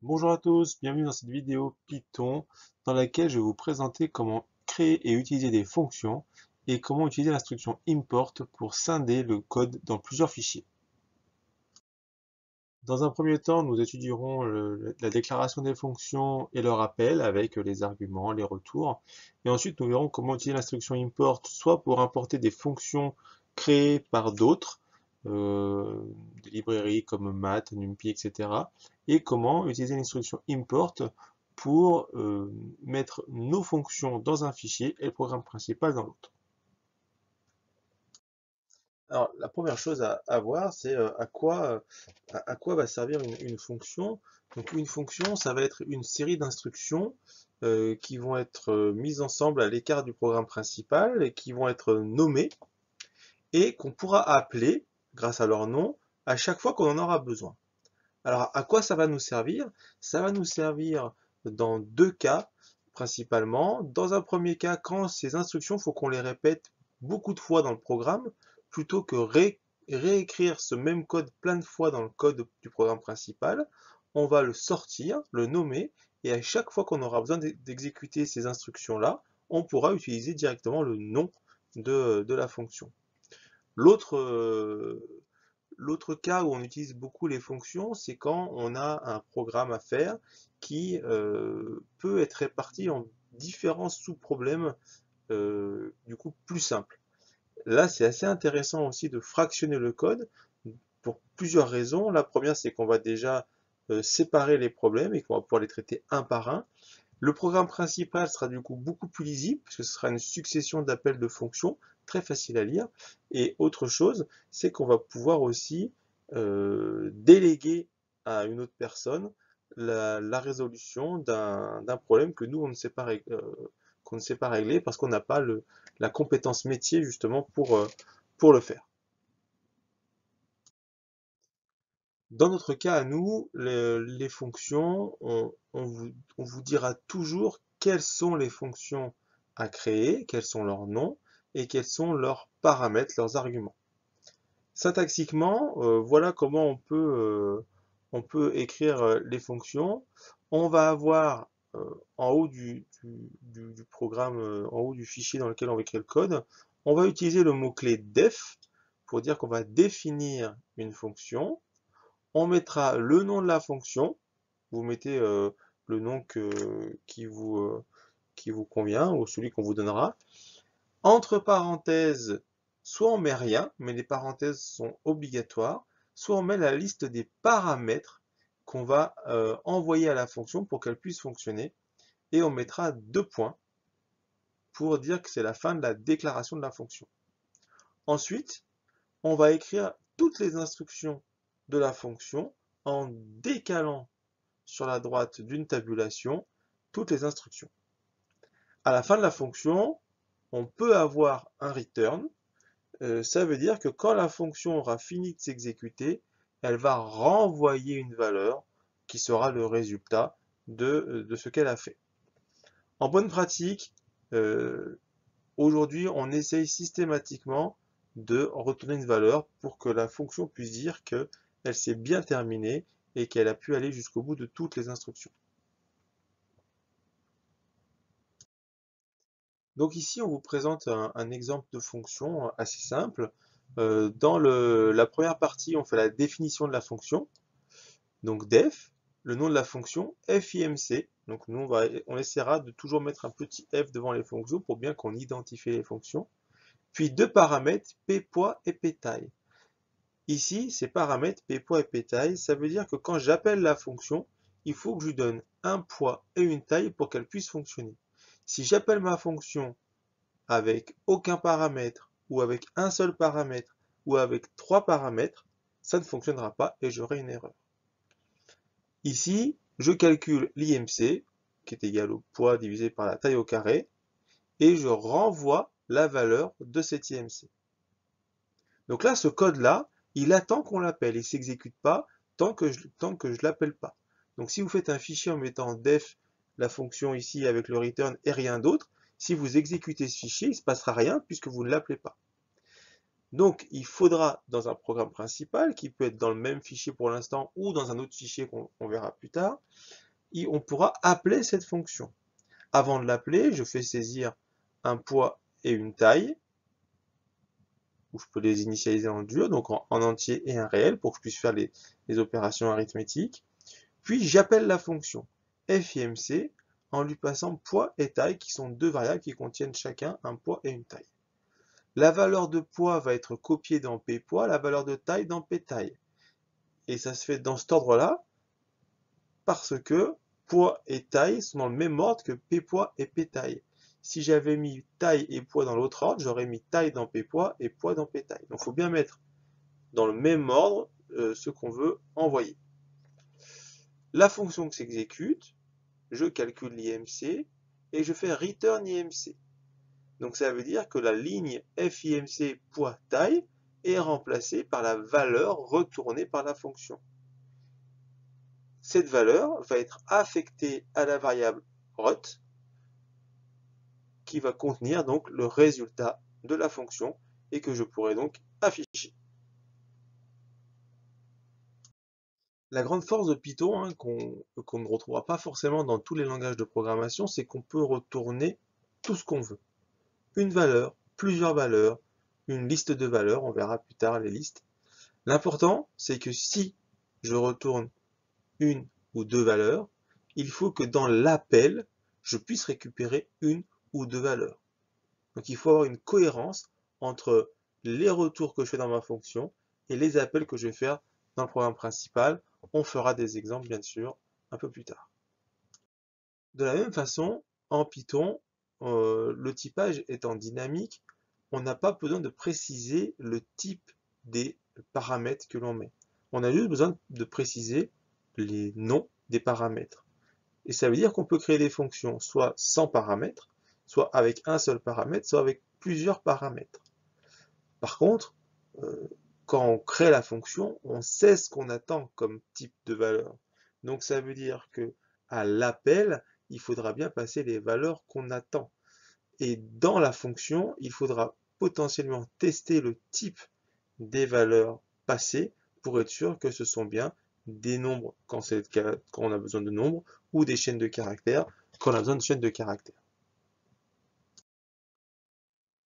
Bonjour à tous, bienvenue dans cette vidéo Python dans laquelle je vais vous présenter comment créer et utiliser des fonctions et comment utiliser l'instruction import pour scinder le code dans plusieurs fichiers. Dans un premier temps, nous étudierons la déclaration des fonctions et leur appel avec les arguments, les retours. Et ensuite, nous verrons comment utiliser l'instruction import soit pour importer des fonctions créées par d'autres, euh, des librairies comme math, NumPy, etc. Et comment utiliser l'instruction import pour mettre nos fonctions dans un fichier et le programme principal dans l'autre. Alors, la première chose à voir, c'est à quoi va servir une fonction. Donc, une fonction, ça va être une série d'instructions qui vont être mises ensemble à l'écart du programme principal et qui vont être nommées et qu'on pourra appeler, grâce à leur nom, à chaque fois qu'on en aura besoin. Alors, à quoi ça va nous servir? Ça va nous servir dans deux cas principalement. Dans un premier cas, quand ces instructions, il faut qu'on les répète beaucoup de fois dans le programme, plutôt que réécrire ce même code plein de fois dans le code du programme principal. On va le sortir, le nommer, et à chaque fois qu'on aura besoin d'exécuter ces instructions-là, on pourra utiliser directement le nom de la fonction. L'autre L'autre cas où on utilise beaucoup les fonctions, c'est quand on a un programme à faire qui peut être réparti en différents sous-problèmes du coup plus simples. Là, c'est assez intéressant aussi de fractionner le code pour plusieurs raisons. La première, c'est qu'on va déjà séparer les problèmes et qu'on va pouvoir les traiter un par un. Le programme principal sera du coup beaucoup plus lisible, puisque ce sera une succession d'appels de fonctions, très facile à lire. Et autre chose, c'est qu'on va pouvoir aussi déléguer à une autre personne la résolution d'un problème que nous, on ne sait pas, qu'on ne sait pas régler, parce qu'on n'a pas la compétence métier justement pour le faire. Dans notre cas à nous, les fonctions, on vous dira toujours quelles sont les fonctions à créer, quels sont leurs noms et quels sont leurs paramètres, leurs arguments. Syntaxiquement, voilà comment on peut écrire les fonctions. On va avoir en haut du programme, en haut du fichier dans lequel on va écrire le code, on va utiliser le mot-clé def pour dire qu'on va définir une fonction. On mettra le nom de la fonction. Vous mettez le nom qui vous convient ou celui qu'on vous donnera. Entre parenthèses, soit on met rien, mais les parenthèses sont obligatoires, soit on met la liste des paramètres qu'on va envoyer à la fonction pour qu'elle puisse fonctionner. Et on mettra deux points pour dire que c'est la fin de la déclaration de la fonction. Ensuite, on va écrire toutes les instructions de la fonction en décalant sur la droite d'une tabulation toutes les instructions. À la fin de la fonction, on peut avoir un return. Ça veut dire que quand la fonction aura fini de s'exécuter, elle va renvoyer une valeur qui sera le résultat de ce qu'elle a fait. En bonne pratique, euh, aujourd'hui, on essaye systématiquement de retourner une valeur pour que la fonction puisse dire qu'elle s'est bien terminée et qu'elle a pu aller jusqu'au bout de toutes les instructions. Donc ici, on vous présente un exemple de fonction assez simple. Dans la première partie, on fait la définition de la fonction. Donc def, le nom de la fonction, fimc. Donc nous, on essaiera de toujours mettre un petit f devant les fonctions pour bien qu'on identifie les fonctions. Puis deux paramètres, p-poids et p-taille. Ici, ces paramètres, p-poids et p-taille, ça veut dire que quand j'appelle la fonction, il faut que je lui donne un poids et une taille pour qu'elle puisse fonctionner. Si j'appelle ma fonction avec aucun paramètre, ou avec un seul paramètre, ou avec trois paramètres, ça ne fonctionnera pas et j'aurai une erreur. Ici, je calcule l'IMC, qui est égal au poids divisé par la taille au carré, et je renvoie la valeur de cet IMC. Donc là, ce code-là, il attend qu'on l'appelle, il ne s'exécute pas tant que je ne l'appelle pas. Donc si vous faites un fichier en mettant def, la fonction ici avec le return et rien d'autre, si vous exécutez ce fichier, il ne se passera rien puisque vous ne l'appelez pas. Donc, il faudra, dans un programme principal, qui peut être dans le même fichier pour l'instant ou dans un autre fichier qu'on verra plus tard, on pourra appeler cette fonction. Avant de l'appeler, je fais saisir un poids et une taille, où je peux les initialiser en dur, donc en entier et un réel, pour que je puisse faire les opérations arithmétiques. Puis j'appelle la fonction FIMC en lui passant poids et taille, qui sont deux variables qui contiennent chacun un poids et une taille. La valeur de poids va être copiée dans ppoids, la valeur de taille dans ptaille. Et ça se fait dans cet ordre-là, parce que poids et taille sont dans le même ordre que ppoids et ptaille. Si j'avais mis taille et poids dans l'autre ordre, j'aurais mis taille dans ppoids et poids dans ptaille. Donc il faut bien mettre dans le même ordre ce qu'on veut envoyer. La fonction qui s'exécute, je calcule l'IMC et je fais return IMC. Donc ça veut dire que la ligne FIMC poids taille est remplacée par la valeur retournée par la fonction. Cette valeur va être affectée à la variable ROT qui va contenir donc le résultat de la fonction et que je pourrai donc afficher. La grande force de Python, hein, qu'on ne retrouvera pas forcément dans tous les langages de programmation, c'est qu'on peut retourner tout ce qu'on veut. Une valeur, plusieurs valeurs, une liste de valeurs, on verra plus tard les listes. L'important, c'est que si je retourne une ou deux valeurs, il faut que dans l'appel, je puisse récupérer une ou deux valeurs. Donc il faut avoir une cohérence entre les retours que je fais dans ma fonction et les appels que je vais faire dans le programme principal. On fera des exemples, bien sûr, un peu plus tard. De la même façon, en Python, le typage étant dynamique, on n'a pas besoin de préciser le type des paramètres que l'on met. On a juste besoin de préciser les noms des paramètres. Et ça veut dire qu'on peut créer des fonctions soit sans paramètres, soit avec un seul paramètre, soit avec plusieurs paramètres. Par contre, quand on crée la fonction, on sait ce qu'on attend comme type de valeur. Donc ça veut dire que à l'appel, il faudra bien passer les valeurs qu'on attend. Et dans la fonction, il faudra potentiellement tester le type des valeurs passées pour être sûr que ce sont bien des nombres quand on a besoin de nombres ou des chaînes de caractères quand on a besoin de chaînes de caractères.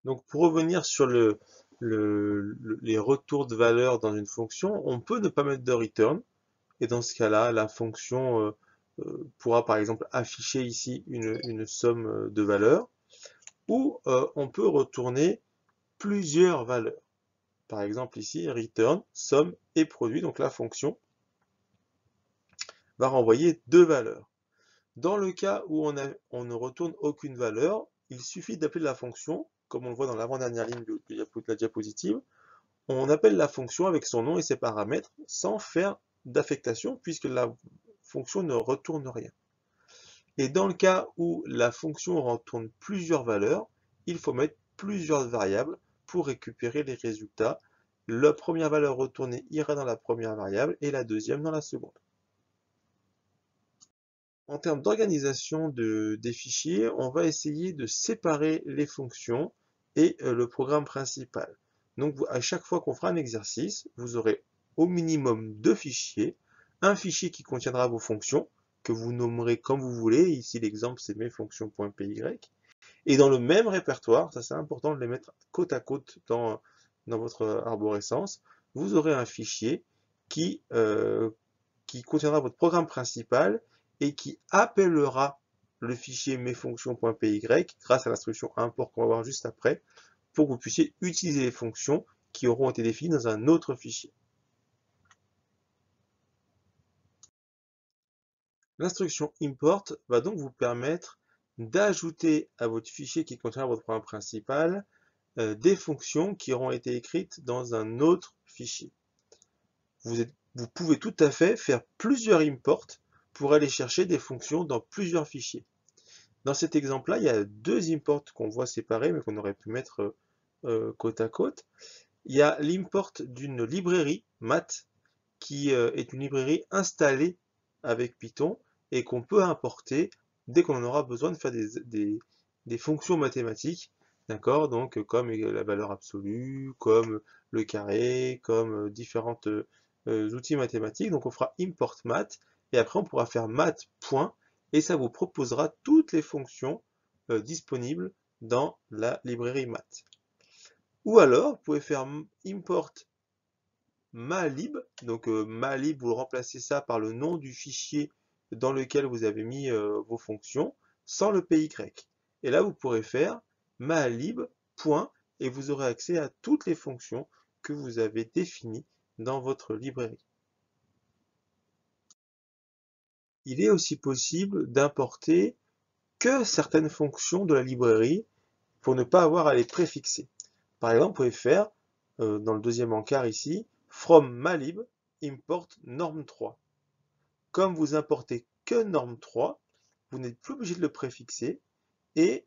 Donc pour revenir sur les retours de valeur dans une fonction, on peut ne pas mettre de return, et dans ce cas-là, la fonction pourra par exemple afficher ici une somme de valeurs, ou on peut retourner plusieurs valeurs. Par exemple ici, return, somme et produit, donc la fonction va renvoyer deux valeurs. Dans le cas où on ne retourne aucune valeur, il suffit d'appeler la fonction, comme on le voit dans l'avant-dernière ligne de la diapositive, on appelle la fonction avec son nom et ses paramètres sans faire d'affectation puisque la fonction ne retourne rien. Et dans le cas où la fonction retourne plusieurs valeurs, il faut mettre plusieurs variables pour récupérer les résultats. La première valeur retournée ira dans la première variable et la deuxième dans la seconde. En termes d'organisation des fichiers, on va essayer de séparer les fonctions et le programme principal. Donc à chaque fois qu'on fera un exercice, vous aurez au minimum deux fichiers. Un fichier qui contiendra vos fonctions, que vous nommerez comme vous voulez. Ici l'exemple c'est mes fonctions.py. Et dans le même répertoire, ça c'est important de les mettre côte à côte dans votre arborescence, vous aurez un fichier qui contiendra votre programme principal et qui appellera le fichier mesfonctions.py grâce à l'instruction import qu'on va voir juste après, pour que vous puissiez utiliser les fonctions qui auront été définies dans un autre fichier. L'instruction import va donc vous permettre d'ajouter à votre fichier qui contiendra votre programme principal des fonctions qui auront été écrites dans un autre fichier. Vous pouvez tout à fait faire plusieurs imports pour aller chercher des fonctions dans plusieurs fichiers. Dans cet exemple-là, il y a deux imports qu'on voit séparés, mais qu'on aurait pu mettre côte à côte. Il y a l'import d'une librairie math, qui est une librairie installée avec Python et qu'on peut importer dès qu'on en aura besoin de faire des fonctions mathématiques D'accord? Donc, comme la valeur absolue, comme le carré, comme différentes outils mathématiques. Donc, on fera import math, et après, on pourra faire math point, et ça vous proposera toutes les fonctions disponibles dans la librairie math. Ou alors, vous pouvez faire import malib. Donc, malib, vous remplacez ça par le nom du fichier dans lequel vous avez mis vos fonctions, sans le py. Et là, vous pourrez faire malib point, et vous aurez accès à toutes les fonctions que vous avez définies dans votre librairie. Il est aussi possible d'importer que certaines fonctions de la librairie pour ne pas avoir à les préfixer. Par exemple, vous pouvez faire, dans le deuxième encart ici, from malib import norm3. Comme vous importez que norm3, vous n'êtes plus obligé de le préfixer, et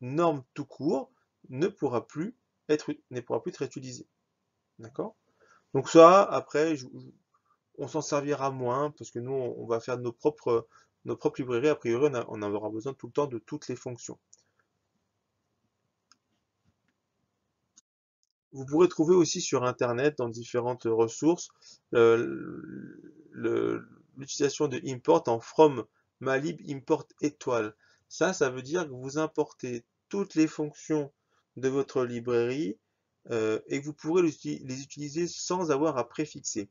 norme tout court ne pourra plus être utilisé. D'accord? Donc ça, après, on s'en servira moins, parce que nous, on va faire nos propres librairies. A priori, on en aura besoin tout le temps de toutes les fonctions. Vous pourrez trouver aussi sur Internet, dans différentes ressources, l'utilisation de import en from malib import étoile. Ça veut dire que vous importez toutes les fonctions de votre librairie et que vous pourrez les utiliser sans avoir à préfixer.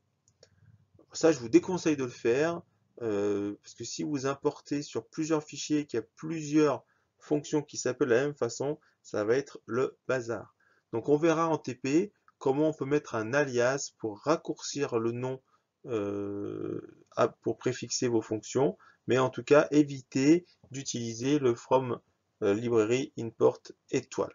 Ça, je vous déconseille de le faire parce que si vous importez sur plusieurs fichiers et qu'il y a plusieurs fonctions qui s'appellent de la même façon, ça va être le bazar. Donc on verra en TP comment on peut mettre un alias pour raccourcir le nom pour préfixer vos fonctions, mais en tout cas évitez d'utiliser le from librairie import étoile.